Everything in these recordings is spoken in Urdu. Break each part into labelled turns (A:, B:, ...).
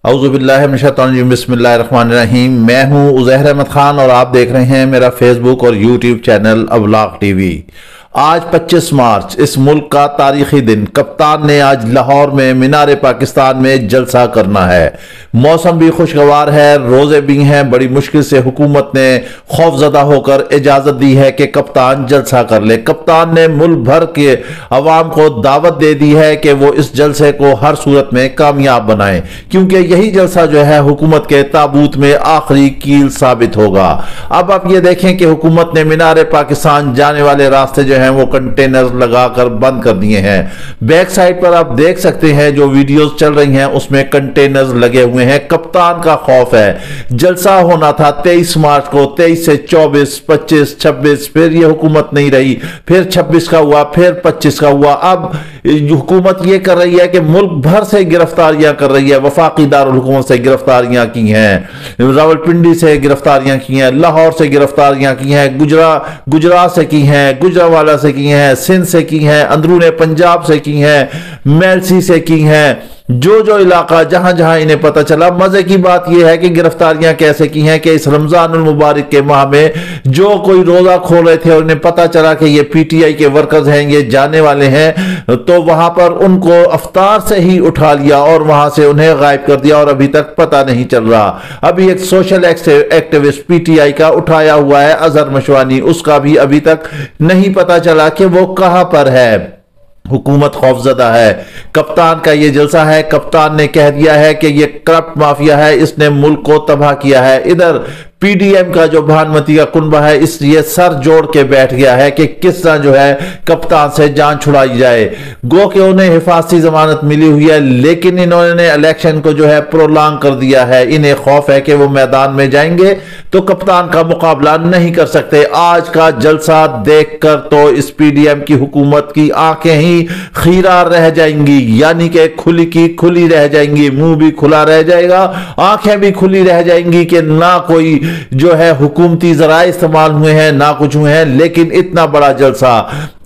A: اعوذ باللہ من الشیطان الرجیم، بسم اللہ الرحمن الرحیم۔ میں ہوں عزیر احمد خان اور آپ دیکھ رہے ہیں میرا فیس بک اور یوٹیوب چینل ابلاغ ٹی وی۔ آج 25 مارچ اس ملک کا تاریخی دن، کپتان نے آج لاہور میں مینار پاکستان میں جلسہ کرنا ہے۔ موسم بھی خوشگوار ہے، روزے بھی ہیں۔ بڑی مشکل سے حکومت نے خوف زدہ ہو کر اجازت دی ہے کہ کپتان جلسہ کر لے۔ کپتان نے ملک بھر کے عوام کو دعوت دے دی ہے کہ وہ اس جلسے کو ہر صورت میں کامیاب بنائیں، کیونکہ یہی جلسہ جو ہے حکومت کے تابوت میں آخری کیل ثابت ہوگا۔ اب آپ یہ دیکھیں کہ حکومت نے مینار پاکستان جانے والے راستے جو ہیں وہ کنٹینر لگا کر بند کر دیے ہیں۔ بیک سائٹ پر آپ دیکھ سکتے ہیں جو ویڈیوز چل رہی ہیں اس میں کنٹینرز لگے ہوئے ہیں۔ کپتان کا خوف ہے۔ جلسہ ہونا تھا 23 مارچ کو، 23 سے 24، 25، 26، پھر یہ حکومت نہیں رہی، پھر 26 کا ہوا، پھر 25 کا ہوا۔ اب حکومت یہ کر رہی ہے کہ ملک بھر سے گرفتاریاں کر رہی ہے۔ وفاقی دارالحکومت سے گرفتاریاں کی ہیں، راولپنڈی سے گرفتاریاں کی ہیں، لاہور سے گرفتاریاں کی ہیں، گجرات سے کی ہیں، گجرانوالہ سے کی ہیں، سندھ سے کی ہیں، اندرون پنجاب سے کی ہیں، میلسی سے کی ہیں۔ جو علاقہ جہاں جہاں انہیں پتہ چلا۔ مزے کی بات یہ ہے کہ گرفتاریاں کیسے کی ہیں کہ اس رمضان المبارک کے ماہ میں جو کوئی روزہ کھول رہے تھے اور انہیں پتہ چلا کہ یہ پی ٹی آئی کے ورکرز ہیں، یہ جانے والے ہیں، تو وہاں پر ان کو افطار سے ہی اٹھا لیا اور وہاں سے انہیں غائب کر دیا اور ابھی تک پتہ نہیں چل رہا۔ ابھی ایک social activist P T I کا اٹھایا ہوا ہے، اظہر مشوانی، اس کا بھی ابھی تک نہیں پتہ چلا کہ وہ کہاں پر ہے۔ حکومت خوفزدہ ہے۔ کپتان کا یہ جلسہ ہے۔ کپتان نے کہہ دیا ہے کہ یہ کرپٹ مافیا ہے، اس نے ملک کو تباہ کیا ہے۔ ادھر پی ڈی ایم کا جو بھانمتی کا کنبہ ہے اس لیے سر جوڑ کے بیٹھ گیا ہے کہ کس طرح جو ہے کپتان سے جان چھڑائی جائے۔ گو کہ انہیں حفاظتی ضمانت ملی ہوئی ہے، لیکن انہوں نے الیکشن کو جو ہے پرولانگ کر دیا ہے۔ انہیں خوف ہے کہ وہ میدان میں جائیں گے تو کپتان کا مقابلہ نہیں کر سکتے۔ آج کا جلسہ دیکھ کر تو اس پی ڈی ایم کی حکومت کی آنکھیں ہی خیرہ رہ جائیں گی، یعنی کہ کھلی کی کھلی رہ جائیں گی، منہ بھی کھلا رہ جائے گا، آنکھیں بھی کھلی رہ جائیں گی کہ نہ کوئی جو ہے حکومتی ذرائع استعمال ہوئے ہیں نہ کچھ ہوئے ہیں۔ لیکن اتنا بڑا جلسہ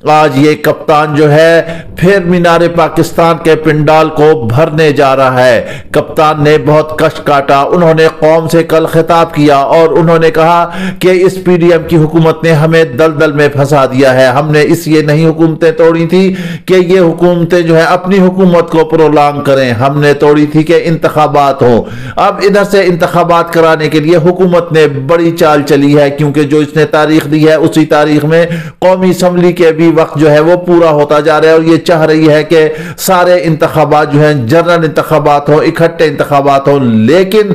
A: آج یہ کپتان جو ہے پھر مینار پاکستان کے پنڈال کو بھرنے جا رہا ہے۔ کپتان نے بہت کش کاٹا۔ انہوں نے قوم سے کل خطاب کیا اور انہوں نے کہا کہ اس پی ڈی ایم کی حکومت نے ہمیں دلدل میں پھنسا دیا ہے۔ ہم نے اس لیے نہیں حکومتیں توڑی تھی کہ یہ حکومتیں جو ہے اپنی حکومت کو پرولانگ کریں، ہم نے توڑی تھی کہ انتخابات ہوں۔ اب ادھر سے انتخابات کرانے کے لیے حکومت نے بڑی چال چلی ہے، کیونکہ جو اس نے تاریخ دی ہے اسی تاریخ میں قومی اسمبلی کے بھی وقت جو ہے وہ پورا ہوتا جا رہا ہے اور یہ چاہ رہی ہے کہ سارے انتخابات جو ہیں جنرل انتخابات ہوں، اکٹھے انتخابات ہوں۔ لیکن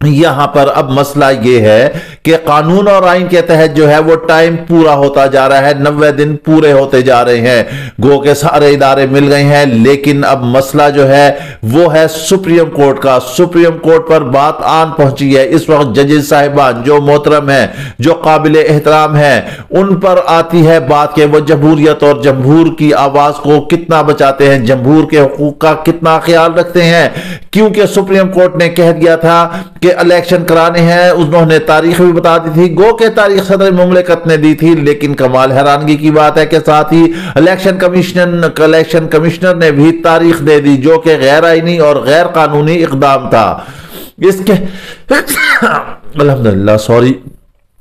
A: یہاں پر اب مسئلہ یہ ہے کہ قانون اور آئین کے تحت جو ہے وہ ٹائم پورا ہوتا جا رہا ہے، 90 دن پورے ہوتے جا رہے ہیں، گو کہ سارے ادارے مل گئے ہیں۔ لیکن اب مسئلہ جو ہے وہ ہے سپریم کورٹ کا۔ سپریم کورٹ پر بات آن پہنچی ہے اس وقت۔ ججز صاحبان جو محترم ہیں، جو قابل احترام ہیں، ان پر آتی ہے بات کہ وہ جمہوریت اور جمہور کی آواز کو کتنا بچاتے ہیں، جمہور کے حقوق کا کتنا خیال رکھتے ہیں، کیونکہ سپریم کورٹ نے کہہ دیا تھا کہ الیکشن کرانے ہیں۔ انہوں نے تاریخ بھی بتا دی تھی، گو کہ تاریخ صدر مملکت نے دی تھی، لیکن کمال حیرانگی کی بات ہے کہ ساتھ ہی الیکشن کمشنر نے بھی تاریخ دے دی، جو کہ غیر آئینی اور غیر قانونی اقدام تھا۔ اس کے الحمدللہ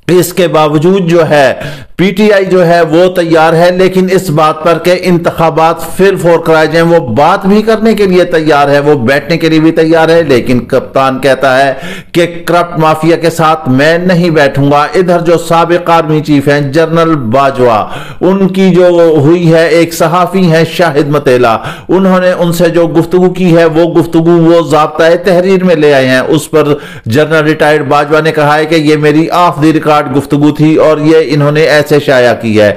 A: اس کے باوجود جو ہے پی ٹی آئی جو ہے وہ تیار ہے، لیکن اس بات پر کہ انتخابات پھر فور کرائے جائیں، وہ بات بھی کرنے کے لیے تیار ہے، وہ بیٹھنے کے لیے بھی تیار ہے۔ لیکن کپتان کہتا ہے کہ کرپٹ مافیا کے ساتھ میں نہیں بیٹھوں گا۔ ادھر جو سابق آرمی چیف ہیں جنرل باجوہ، ان کی جو ہوئی ہے، ایک صحافی ہیں شاہد متیلا، انہوں نے ان سے جو گفتگو کی ہے وہ گفتگو وہ ضابطۂ تحریر میں لے آئے ہیں۔ اس پر جنرل ریٹائرڈ باجوہ نے کہا ہے کہ یہ میری آف دی ریکارڈ گفتگو تھی اور یہ انہوں نے سے شائع کی ہے۔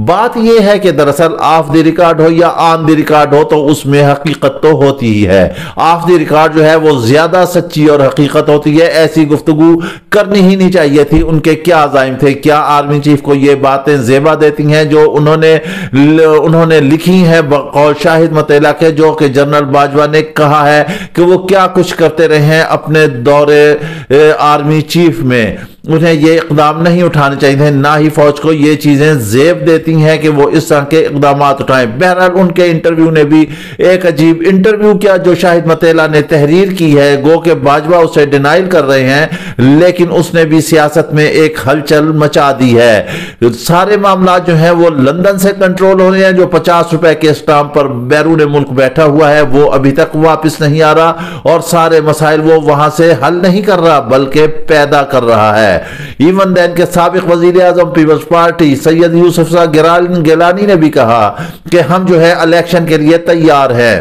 A: بات یہ ہے کہ دراصل آف دی ریکارڈ ہو یا آن دی ریکارڈ ہو تو اس میں حقیقت تو ہوتی ہی ہے۔ آف دی ریکارڈ جو ہے وہ زیادہ سچی اور حقیقت ہوتی ہے۔ ایسی گفتگو کرنی ہی نہیں چاہیے تھی۔ ان کے کیا عزائم تھے؟ کیا آرمی چیف کو یہ باتیں زیبا دیتی ہیں جو انہوں نے لکھی ہیں بقول شاہد متیلا کے، جو کہ جنرل باجوہ نے کہا ہے کہ وہ کیا کچھ کرتے رہے ہیں اپنے دور آرمی چیف میں، انہیں یہ اقدام اقدام نہیں اٹھانے چاہیے تھے، نہ ہی فوج کو یہ چیزیں زیب دیتی ہیں کہ وہ اس طرح کے اقدامات اٹھائیں۔ بہرحال ان کے انٹرویو نے بھی ایک عجیب انٹرویو کیا جو شاہد متیلا نے تحریر کی ہے، گو کہ باجوہ اسے ڈینائل کر رہے ہیں، لیکن اس نے بھی سیاست میں ایک ہلچل مچا دی ہے۔ سارے معاملات جو ہیں وہ لندن سے کنٹرول ہو رہے ہیں۔ جو 50 روپے کے اسٹامپ پر بیرون ملک بیٹھا ہوا ہے وہ ابھی تک واپس نہیں آ رہا، اور سارے مسائل وہ وہاں سے حل نہیں کر رہا بلکہ پیدا کر رہا ہے۔ ایون دین کے سابق وزیر اعظم پیپلز پارٹی سید یوسف شاہ گیلانی نے بھی کہا کہ ہم جو ہے الیکشن کے لیے تیار ہیں،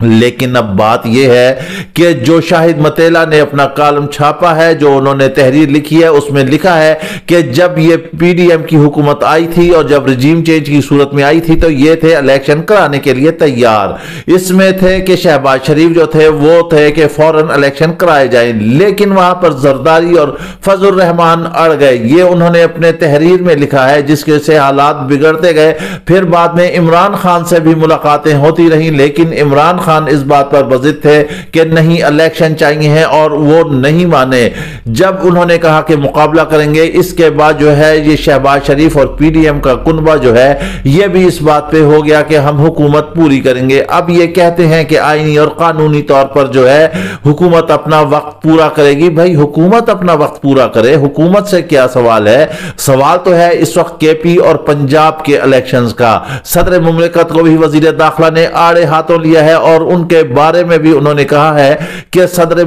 A: لیکن اب بات یہ ہے کہ جو شاہد متیلا نے اپنا کالم چھاپا ہے، جو انہوں نے تحریر لکھی ہے، اس میں لکھا ہے کہ جب یہ پی ڈی ایم کی حکومت آئی تھی اور جب رجیم چینج کی صورت میں آئی تھی تو یہ تھے الیکشن کرانے کے لیے تیار۔ اس میں تھے کہ شہباز شریف جو تھے وہ تھے کہ فوراً الیکشن کرائے جائیں، لیکن وہاں پر زرداری اور فضل الرحمان اڑ گئے۔ یہ انہوں نے اپنے تحریر میں لکھا ہے، جس کے سے حالات بگڑتے گئے۔ پھر بعد میں عمران خان سے بھی ملاقاتیں ہوتی رہیں، لیکن عمران خان اس بات پر بضد تھے کہ نہیں الیکشن چاہیے ہیں، اور وہ نہیں مانے۔ جب انہوں نے کہا کہ مقابلہ کریں گے، اس کے بعد جو ہے یہ شہباز شریف اور پی ڈی ایم کا کنبہ جو ہے یہ بھی اس بات پہ ہو گیا کہ ہم حکومت پوری کریں گے۔ اب یہ کہتے ہیں کہ آئینی اور قانونی طور پر جو ہے حکومت اپنا وقت پورا کرے گی۔ بھائی حکومت اپنا وقت پورا کرے، حکومت سے کیا سوال ہے؟ سوال تو ہے اس وقت کے پی اور پنجاب کے الیکشنز کا۔ صدر مملکت کو بھی وزیر داخلہ نے آڑے ہاتھوں لیا ہے، اور ان کے بارے میں بھی انہوں نے کہا ہے کہ صدر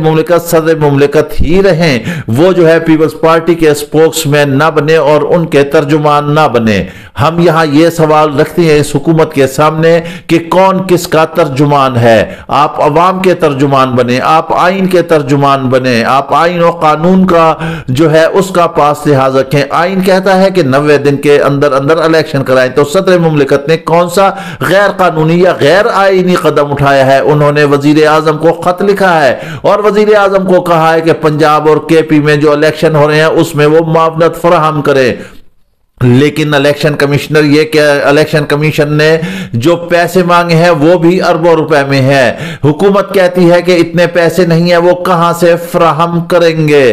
A: مملکت ہی رہیں، وہ جو ہے پیپلز پارٹی کے سپوکس مین نہ بنے اور ان کے ترجمان نہ بنے۔ ہم یہاں یہ سوال رکھتے ہیں اس حکومت کے سامنے کہ کون کس کا ترجمان ہے؟ آپ عوام کے ترجمان بنے، آپ آئین کے ترجمان بنے، آپ آئین و قانون کا جو ہے اس کا پاس لحاظ رکھیں۔ آئین کہتا ہے کہ 90 دن کے اندر اندر الیکشن کرائیں، تو صدر مملکت نے کون سا غیر قانونی یا غیر آئینی قدم اٹھایا ہے؟ انہوں نے وزیر اعظم کو خط لکھا ہے اور وزیر اعظم کو کہا ہے کہ پنجاب اور کے پی میں جو الیکشن ہو رہے ہیں اس میں وہ معاونت فراہم کرے۔ لیکن الیکشن کمیشنر یہ کہ الیکشن کمیشن نے جو پیسے مانگے ہیں وہ بھی اربوں روپے میں ہے۔ حکومت کہتی ہے کہ اتنے پیسے نہیں ہیں، وہ کہاں سے فراہم کریں گے؟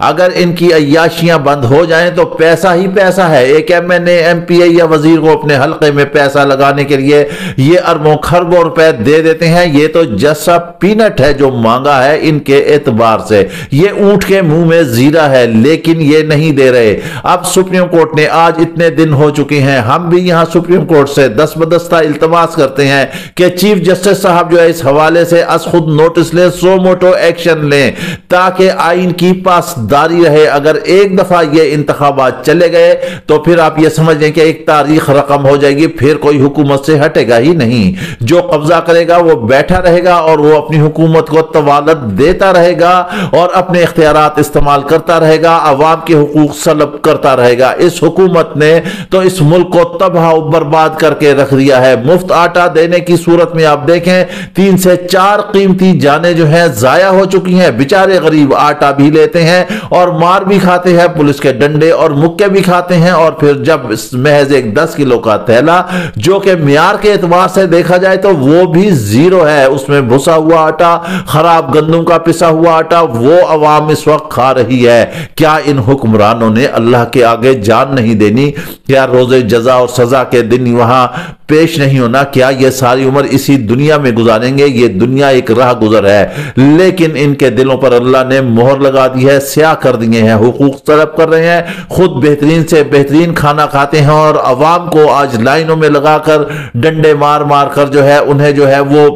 A: اگر ان کی عیاشیاں بند ہو جائیں تو پیسہ ہی پیسہ ہے۔ ایک ایم این اے، ایم پی اے یا وزیر کو اپنے حلقے میں پیسہ لگانے کے لیے یہ اربوں خربوں روپے دے دیتے ہیں۔ یہ تو جسا پینٹ ہے جو مانگا ہے ان کے اعتبار سے، یہ اونٹ کے منہ میں زیرہ ہے، لیکن یہ نہیں دے رہے۔ اب سپریم کورٹ نے آج اتنے دن ہو چکے ہیں، ہم بھی یہاں سپریم کورٹ سے دست بدستہ التماس کرتے ہیں کہ چیف جسٹس صاحب جو ہے اس حوالے سے از خود نوٹس لیں، سو موٹو ایکشن لیں، تاکہ آئین کی پاسداری رہے۔ اگر ایک دفعہ یہ انتخابات چلے گئے تو پھر آپ یہ سمجھ لیں کہ ایک تاریخ رقم ہو جائے گی، پھر کوئی حکومت سے ہٹے گا ہی نہیں۔ جو قبضہ کرے گا وہ بیٹھا رہے گا اور وہ اپنی حکومت کو طوالت دیتا رہے گا اور اپنے اختیارات استعمال کرتا رہے گا، عوام کے حقوق سلب کرتا رہے گا۔ اس حکومت نے تو اس ملک کو تباہ و برباد کر کے رکھ دیا ہے۔ مفت آٹا دینے کی صورت میں آپ دیکھیں 3 سے 4 قیمتی جانیں جو ہیں ضائع ہو چکی ہیں۔ بیچارے غریب آٹا بھی لیتے ہیں اور مار بھی کھاتے ہیں، پولیس کے ڈنڈے اور مکے بھی کھاتے ہیں، اور پھر جب محض ایک 10 کلو کا تھیلا جو کہ معیار کے اعتبار سے دیکھا جائے تو وہ بھی زیرو ہے، اس میں بھسا ہوا آٹا، خراب گندم کا پسا ہوا آٹا، وہ عوام اس وقت کھا رہی ہے۔ کیا ان حکمرانوں نے اللہ کے آگے جان نہیں دینی؟ کیا روز جزا اور سزا کے دن وہاں پیش نہیں ہونا؟ کیا یہ ساری عمر اسی دنیا میں گزاریں گے؟ یہ دنیا ایک راہ گزر ہے، لیکن ان کے دلوں پر اللہ نے مہر لگا دی ہے، سیاہ کر دیے ہیں، حقوق طلب کر رہے ہیں، خود بہترین سے بہترین کھانا کھاتے ہیں اور عوام کو آج لائنوں میں لگا کر ڈنڈے مار مار کر جو ہے انہیں جو ہے وہ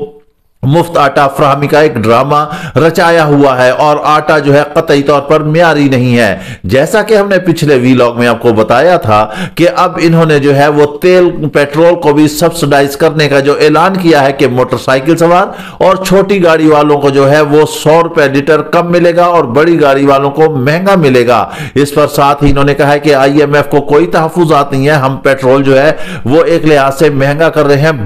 A: مفت آٹا فراہمی کا ایک ڈرامہ رچایا ہوا ہے، اور آٹا جو ہے قطعی طور پر معیاری نہیں ہے۔ جیسا کہ ہم نے پچھلے ویلاگ میں آپ کو بتایا تھا کہ اب انہوں نے جو ہے وہ تیل پیٹرول کو بھی سبسڈائز کرنے کا جو اعلان کیا ہے کہ موٹر سائیکل سوار اور چھوٹی گاڑی والوں کو جو ہے وہ 100 روپے لیٹر کم ملے گا اور بڑی گاڑی والوں کو مہنگا ملے گا۔ اس پر ساتھ ہی انہوں نے کہا ہے کہ آئی ایم ایف کو کوئی تحفظات نہیں ہے، ہم پیٹرول جو ہے وہ ایک لحاظ سے مہنگا کر رہے ہیں